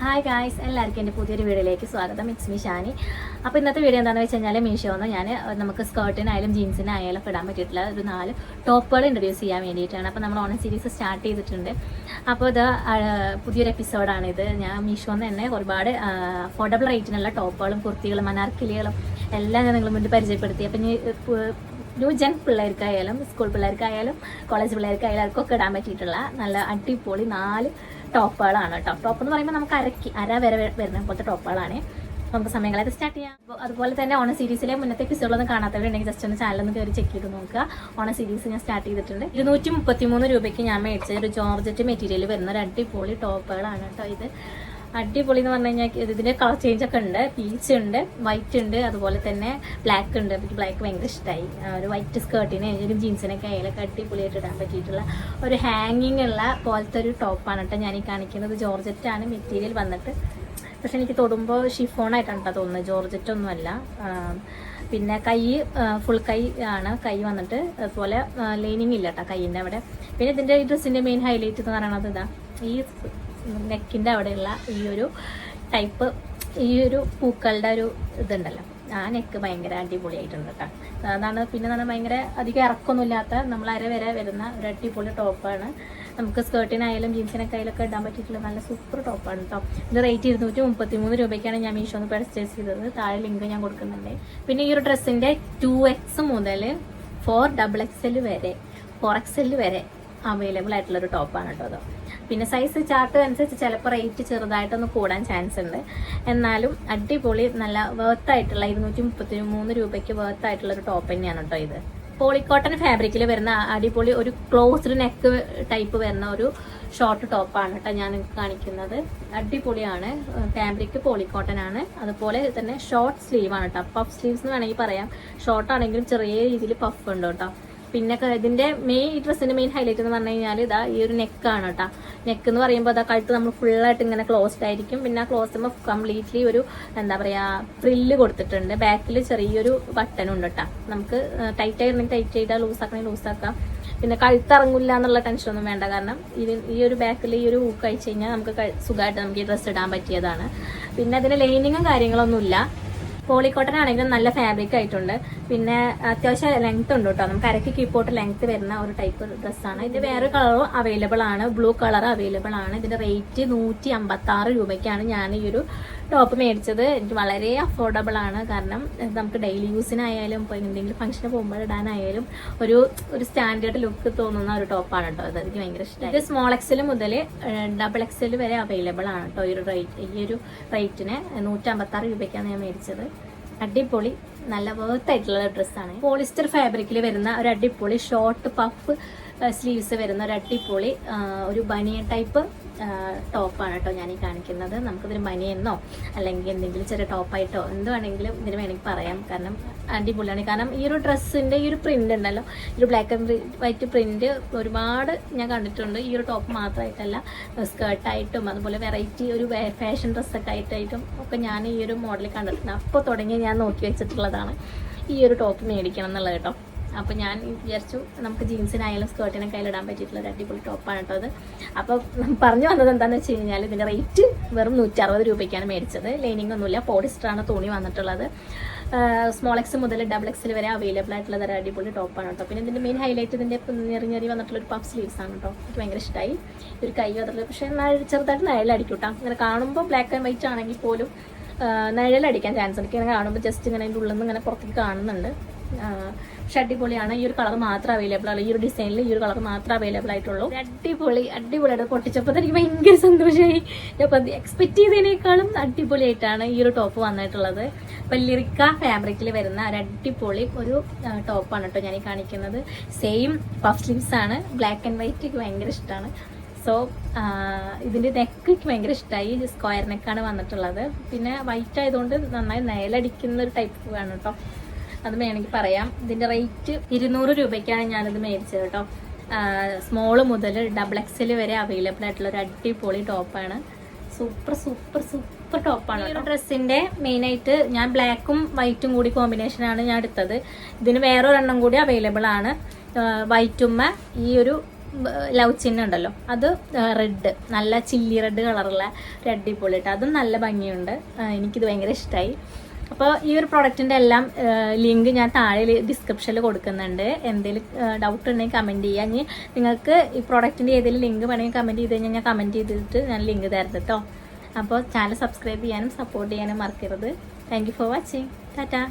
Hi guys, എല്ലാവർക്കും എൻ്റെ പുതിയൊരു വീഡിയോയിലേക്ക് സ്വാഗതം. It's me Shani. അപ്പോൾ ഇന്നത്തെ വീഡിയോ എന്താണെന്ന് വെച്ച് കഴിഞ്ഞാൽ മീഷോന്ന് ഞാൻ നമുക്ക് സ്കേർട്ടിനായാലും ജീൻസിനായാലും ഒക്കെ ഇടാൻ പറ്റിയിട്ടുള്ള ഒരു 4 ടോപ്പുകൾ ഇൻട്രൊഡ്യൂസ് ചെയ്യാൻ വേണ്ടിയിട്ടാണ്. അപ്പോൾ നമ്മൾ ഓണം സീരീസ് സ്റ്റാർട്ട് ചെയ്തിട്ടുണ്ട്. അപ്പോൾ ഇത് പുതിയൊരു എപ്പിസോഡാണിത്. ഞാൻ മീഷോന്ന് തന്നെ ഒരുപാട് അഫോർഡബിൾ റേറ്റിനുള്ള ടോപ്പുകളും കുർത്തികളും അനാർക്കലികളും എല്ലാം ഞാൻ നിങ്ങൾ മുന്നിൽ പരിചയപ്പെടുത്തി. അപ്പം ന്യൂ ജെൻ പിള്ളേർക്കായാലും സ്കൂൾ പിള്ളേർക്കായാലും കോളേജ് പിള്ളേർക്കായാലും അവർക്കൊക്കെ ഇടാൻ പറ്റിയിട്ടുള്ള നല്ല അടിപൊളി 4 ടോപ്പുകളാണ് കേട്ടോ. ടോപ്പ് എന്ന് പറയുമ്പോൾ നമുക്ക് അര വരെ വരുന്ന പോലത്തെ ടോപ്പുകളാണ്. നമുക്ക് സമയങ്ങളായിട്ട് സ്റ്റാർട്ട് ചെയ്യാം. അതുപോലെ തന്നെ ഓണ സീരീസിലെ മുന്നത്തെ എപ്പിസോഡൊന്നും കാണാത്തവരുണ്ടെങ്കിൽ ജസ്റ്റ് ഒന്ന് ചാനലൊന്ന് കയറി ചെക്ക് ചെയ്ത് നോക്കുക. ഓണ സീരീസ് ഞാൻ സ്റ്റാർട്ട് ചെയ്തിട്ടുണ്ട്. 233 രൂപയ്ക്ക് ഞാൻ മേടിച്ചത് ഒരു ജോർജറ്റ് മെറ്റീരിയൽ വരുന്ന ഒരു അടിപൊളി ടോപ്പുകളാണ് കേട്ടോ. ഇത് അടിപൊളി എന്ന് പറഞ്ഞു കഴിഞ്ഞാൽ ഇതിൻ്റെ കളർ ചേഞ്ച് ഒക്കെ ഉണ്ട്. പീച്ച് ഉണ്ട്, വൈറ്റ് ഉണ്ട്, അതുപോലെ തന്നെ ബ്ലാക്ക് ഉണ്ട്. എനിക്ക് ബ്ലാക്ക് ഭയങ്കര ഇഷ്ടമായി. ഒരു വൈറ്റ് സ്കേർട്ടിന് ഒരു ജീൻസിനൊക്കെ ആയാലൊക്കെ അടിപൊളിയായിട്ട് ഇടാൻ പറ്റിയിട്ടുള്ള ഒരു ഹാങ്ങിങ് ഉള്ള പോലത്തെ ഒരു ടോപ്പാണ് കേട്ടോ ഞാൻ ഈ കാണിക്കുന്നത്. ജോർജറ്റാണ് മെറ്റീരിയൽ വന്നിട്ട്. പക്ഷെ എനിക്ക് തൊടുമ്പോൾ ഷിഫോണായിട്ടാണ് കേട്ടോ തോന്നുന്നത്, ജോർജറ്റ് ഒന്നുമല്ല. പിന്നെ കൈ ഫുൾ കൈ ആണ്. കൈ വന്നിട്ട് അതുപോലെ ലൈനിങ് ഇല്ല കേട്ടോ കൈയിൻ്റെ അവിടെ. പിന്നെ ഇതിൻ്റെ ഈ ഡ്രസ്സിൻ്റെ മെയിൻ ഹൈലൈറ്റ് എന്ന് പറയുന്നത് ഇതാ ഈ നെക്കിൻ്റെ അവിടെയുള്ള ഈ ഒരു ടൈപ്പ്, ഈ ഒരു പൂക്കളുടെ ഒരു ഇതുണ്ടല്ലോ, ആ നെക്ക് ഭയങ്കര അടിപൊളിയായിട്ടുണ്ട് കേട്ടോ. അതാണ്. പിന്നെ നമ്മൾ ഭയങ്കര അധികം ഇറക്കൊന്നുമില്ലാത്ത നമ്മൾ അര വരെ വരുന്ന ഒരു അടിപൊളി ടോപ്പാണ്. നമുക്ക് സ്കേർട്ടിനായാലും ജീൻസിനൊക്കെ ആയാലൊക്കെ ഇടാൻ പറ്റിയിട്ടുള്ള നല്ല സൂപ്പർ ടോപ്പാണ് കേട്ടോ. ഇത് റേറ്റ് 233 രൂപയ്ക്കാണ് ഞാൻ മീഷോന്ന് പർച്ചേസ് ചെയ്തത്. താഴെ ലിങ്ക് ഞാൻ കൊടുക്കുന്നുണ്ട്. പിന്നെ ഈ ഒരു ഡ്രസ്സിൻ്റെ 2X മുതൽ 4XXL വരെ 4XL വരെ അവൈലബിൾ ആയിട്ടുള്ളൊരു ടോപ്പാണ് കേട്ടോ അത്. പിന്നെ സൈസ് ചാർട്ട് അനുസരിച്ച് ചിലപ്പോൾ റേറ്റ് ചെറുതായിട്ടൊന്ന് കൂടാൻ ചാൻസ് ഉണ്ട്. എന്നാലും അടിപൊളി നല്ല വേർത്തായിട്ടുള്ള 233 രൂപയ്ക്ക് വേർത്തായിട്ടുള്ളൊരു ടോപ്പ് തന്നെയാണ് കേട്ടോ ഇത്. പോളിക്കോട്ടൺ ഫാബ്രിക്കിൽ വരുന്ന അടിപൊളി ഒരു ക്ലോസ്ഡ് നെക്ക് ടൈപ്പ് വരുന്ന ഒരു ഷോർട്ട് ടോപ്പാണ് കേട്ടോ ഞാൻ കാണിക്കുന്നത്. അടിപൊളിയാണ്. ഫാബ്രിക് പോളിക്കോട്ടൺ ആണ്. അതുപോലെ തന്നെ ഷോർട്ട് സ്ലീവാണ് കേട്ടോ. പഫ് സ്ലീവ്സ് എന്ന് വേണമെങ്കിൽ പറയാം. ഷോർട്ട് ആണെങ്കിലും ചെറിയ രീതിയിൽ പഫ് ഉണ്ട് കേട്ടോ. പിന്നെ ഇതിൻ്റെ ഈ ഡ്രസ്സിൻ്റെ മെയിൻ ഹൈലൈറ്റ് എന്ന് പറഞ്ഞു കഴിഞ്ഞാൽ ഇതാ ഈ ഒരു നെക്കാണ് കേട്ടോ. നെക്ക് എന്ന് പറയുമ്പോൾ അതാ കഴുത്ത് നമ്മൾ ഫുള്ളായിട്ട് ഇങ്ങനെ ക്ലോസ്ഡ് ആയിരിക്കും. പിന്നെ ആ ക്ലോസുമ്പോൾ കംപ്ലീറ്റ്ലി ഒരു എന്താ പറയുക ഫ്രില്ല് കൊടുത്തിട്ടുണ്ട്. ബാക്കിൽ ചെറിയൊരു ബട്ടൺ ഉണ്ട് കേട്ടോ. നമുക്ക് ടൈറ്റ് ആയിരുന്നെങ്കിൽ ടൈറ്റ് ചെയ്താൽ ലൂസാക്കണമെങ്കിൽ ലൂസാക്കാം. പിന്നെ കഴുത്തിറങ്ങില്ല എന്നുള്ള ടെൻഷനൊന്നും വേണ്ട. കാരണം ഈ ഒരു ബാക്കിൽ ഈ ഒരു ഊക്ക് അയച്ചു കഴിഞ്ഞാൽ നമുക്ക് സുഖമായിട്ട് നമുക്ക് ഈ ഡ്രസ്സ് ഇടാൻ പറ്റിയതാണ്. പിന്നെ അതിന് ലൈനിങ്ങും കാര്യങ്ങളൊന്നുമില്ല. പോളിക്കോട്ടൺ ആണെങ്കിലും നല്ല ഫാബ്രിക് ആയിട്ടുണ്ട്. പിന്നെ അത്യാവശ്യം ലെങ്ത് ഉണ്ട് കേട്ടോ. നമുക്ക് അരക്ക് കീപ്പോട്ട് ലെങ്ത് വരുന്ന ഒരു ടൈപ്പ് ഡ്രസ്സാണ്. ഇതിന്റെ വേറെ കളറും അവൈലബിൾ ആണ്. ബ്ലൂ കളർ അവൈലബിൾ ആണ്. ഇതിന്റെ റേറ്റ് 156 രൂപയ്ക്കാണ് ഞാൻ ഈ ഒരു ടോപ്പ് മേടിച്ചത്. എനിക്ക് വളരെ അഫോർഡബിൾ ആണ്. കാരണം നമുക്ക് ഡെയിലി യൂസിനായാലും ഇപ്പോൾ എന്തെങ്കിലും ഫംഗ്ഷന് പോകുമ്പോൾ ഇടാനായാലും ഒരു സ്റ്റാൻഡേർഡ് ലുക്ക് തോന്നുന്ന ഒരു ടോപ്പാണ് കേട്ടോ. അത് എനിക്ക് ഭയങ്കര ഇഷ്ടമായി. ഇത് സ്മോൾ XL മുതൽ XXL വരെ അവൈലബിൾ ആണ് കേട്ടോ. ഈ ഒരു റേറ്റിന് 156 രൂപയ്ക്കാണ് ഞാൻ മേടിച്ചത്. അടിപൊളി നല്ല വേർത്തായിട്ടുള്ള ഡ്രസ്സാണ്. പോളിസ്റ്റർ ഫാബ്രിക്കിൽ വരുന്ന ഒരു അടിപൊളി ഷോർട്ട് പഫ് സ്ലീവ്സ് വരുന്ന ഒരു അടിപൊളി ഒരു ബനിയൻ ടൈപ്പ് ടോപ്പാണ് കേട്ടോ ഞാൻ ഈ കാണിക്കുന്നത്. നമുക്കിതൊരു ബനിയെന്നോ അല്ലെങ്കിൽ എന്തെങ്കിലും ചെറിയ ടോപ്പായിട്ടോ എന്ത് വേണമെങ്കിലും ഇതിന് വേണമെങ്കിൽ പറയാം. കാരണം അടിപൊളിയാണ്. കാരണം ഈ ഒരു ഡ്രസ്സിൻ്റെ ഈ ഒരു പ്രിന്റ് ഉണ്ടല്ലോ, ഈ ഒരു ബ്ലാക്ക് ആൻഡ് വൈറ്റ് പ്രിന്റ് ഒരുപാട് ഞാൻ കണ്ടിട്ടുണ്ട്. ഈ ഒരു ടോപ്പ് മാത്രമായിട്ടല്ല, സ്കേർട്ടായിട്ടും അതുപോലെ വെറൈറ്റി ഒരു ഫാഷൻ ഡ്രസ്സൊക്കെ ആയിട്ടായിട്ടും ഒക്കെ ഞാൻ ഈ ഒരു മോഡൽ കണ്ടിട്ടുണ്ട്. അപ്പോൾ തുടങ്ങി ഞാൻ നോക്കി വെച്ചിട്ടുള്ളതാണ് ഈ ഒരു ടോപ്പ് മേടിക്കണം എന്നുള്ളത് കേട്ടോ. അപ്പോൾ ഞാൻ വിചാരിച്ചു നമുക്ക് ജീൻസിനായാലും സ്കേർട്ടിനൊക്കെ ആയാലും ഇടാൻ പറ്റിയിട്ടുള്ള ഒരു അടിപൊളി ടോപ്പാണ് കേട്ടോ അത്. അപ്പോൾ പറഞ്ഞു വന്നത് എന്താണെന്ന് വെച്ച് കഴിഞ്ഞാൽ ഇതിൻ്റെ റേറ്റ് വെറും 160 രൂപയ്ക്കാണ് മേടിച്ചത്. ലൈനിങ് ഒന്നുമില്ല, പോളിസ്റ്ററാണ് തുണി വന്നിട്ടുള്ളത്. സ്മോൾ X മുതൽ XXL വരെ അവൈലബിൾ ആയിട്ടുള്ള ഒരു അടിപൊളി ടോപ്പാണ് കേട്ടോ. പിന്നെ ഇതിൻ്റെ മെയിൻ ഹൈലൈറ്റ് ഇതിൻ്റെ ഞെറി വന്നിട്ടുള്ള ഒരു പഫ് സ്ലീവ്സ് ആണ് കേട്ടോ. എനിക്ക് ഭയങ്കര ഇഷ്ടമായി. ഒരു കൈ അതിൽ പക്ഷേ ചെറുതായിട്ട് നിഴലടിക്കും കേട്ടോ. ഇങ്ങനെ കാണുമ്പോൾ ബ്ലാക്ക് ആൻഡ് വൈറ്റ് ആണെങ്കിൽ പോലും നിഴലടിക്കാൻ ചാൻസ് ഉണ്ട്. ഇങ്ങനെ കാണുമ്പോൾ ജസ്റ്റ് ഇങ്ങനെ അതിൻ്റെ ഉള്ളിൽ നിന്ന് ഇങ്ങനെ പുറത്തേക്ക് കാണുന്നുണ്ട്. പക്ഷെ അടിപൊളിയാണ്. ഈ ഒരു കളർ മാത്രം അവൈലബിൾ ആണ്. ഈ ഒരു ഡിസൈനിൽ ഈ ഒരു കളർ മാത്രം അവൈലബിൾ ആയിട്ടുള്ളൂ. അടിപൊളിയായിട്ട് പൊട്ടിച്ചപ്പോൾ എനിക്ക് ഭയങ്കര സന്തോഷമായി. അപ്പോൾ എക്സ്പെക്ട് ചെയ്തതിനേക്കാളും അടിപൊളിയായിട്ടാണ് ഈ ഒരു ടോപ്പ് വന്നിട്ടുള്ളത്. അപ്പോൾ ലിറിക്ക ഫാബ്രിക്കിൽ വരുന്ന ഒരു അടിപൊളി ഒരു ടോപ്പാണ് കേട്ടോ ഞാൻ ഈ കാണിക്കുന്നത്. സെയിം പഫ് സ്ലീവ്സ് ആണ്. ബ്ലാക്ക് ആൻഡ് വൈറ്റ് എനിക്ക് ഭയങ്കര ഇഷ്ടമാണ്. സോ ഇതിൻ്റെ നെക്ക് എനിക്ക് ഭയങ്കര ഇഷ്ടമായി. സ്ക്വയർ നെക്കാണ് വന്നിട്ടുള്ളത്. പിന്നെ വൈറ്റ് ആയതുകൊണ്ട് നന്നായി നിഴലടിക്കുന്ന ഒരു ടൈപ്പ് വേണം കേട്ടോ. അത് വേണമെങ്കിൽ പറയാം. ഇതിൻ്റെ റേറ്റ് 200 രൂപയ്ക്കാണ് ഞാനിത് മേടിച്ചത് കേട്ടോ. സ്മോള് മുതൽ XXL വരെ അവൈലബിൾ ആയിട്ടുള്ള ഒരു അടിപൊളി ടോപ്പാണ്. സൂപ്പർ ടോപ്പാണ്. ഈ ഒരു ഡ്രസ്സിൻ്റെ മെയിനായിട്ട് ഞാൻ ബ്ലാക്കും വൈറ്റും കൂടി കോമ്പിനേഷനാണ് ഞാൻ എടുത്തത്. ഇതിന് വേറൊരെണ്ണം കൂടി അവൈലബിൾ ആണ്. വൈറ്റുമ്മ ഈ ഒരു ലവ് ചിഹ്നം ഉണ്ടല്ലോ അത് റെഡ്, നല്ല ചില്ലി റെഡ് കളറുള്ള ഒരു അടിപൊളിയിട്ട് അതും നല്ല ഭംഗിയുണ്ട്. എനിക്കിത് ഭയങ്കര ഇഷ്ടമായി. അപ്പോൾ ഈ ഒരു പ്രൊഡക്റ്റിൻ്റെ എല്ലാം ലിങ്ക് ഞാൻ താഴെ ഡിസ്ക്രിപ്ഷനിൽ കൊടുക്കുന്നുണ്ട്. എന്തെങ്കിലും ഡൗട്ട് ഉണ്ടെങ്കിൽ കമൻറ്റ് ചെയ്യുക. ഇനി നിങ്ങൾക്ക് ഈ പ്രൊഡക്റ്റിൻ്റെ ഏതെങ്കിലും ലിങ്ക് വേണമെങ്കിൽ കമൻറ്റ് ചെയ്ത് കഴിഞ്ഞാൽ ഞാൻ കമൻറ്റ് ചെയ്തിട്ട് ഞാൻ ലിങ്ക് തരുന്നത് കേട്ടോ. അപ്പോൾ ചാനൽ സബ്സ്ക്രൈബ് ചെയ്യാനും സപ്പോർട്ട് ചെയ്യാനും മറക്കരുത്. Thank you for watching. Tata.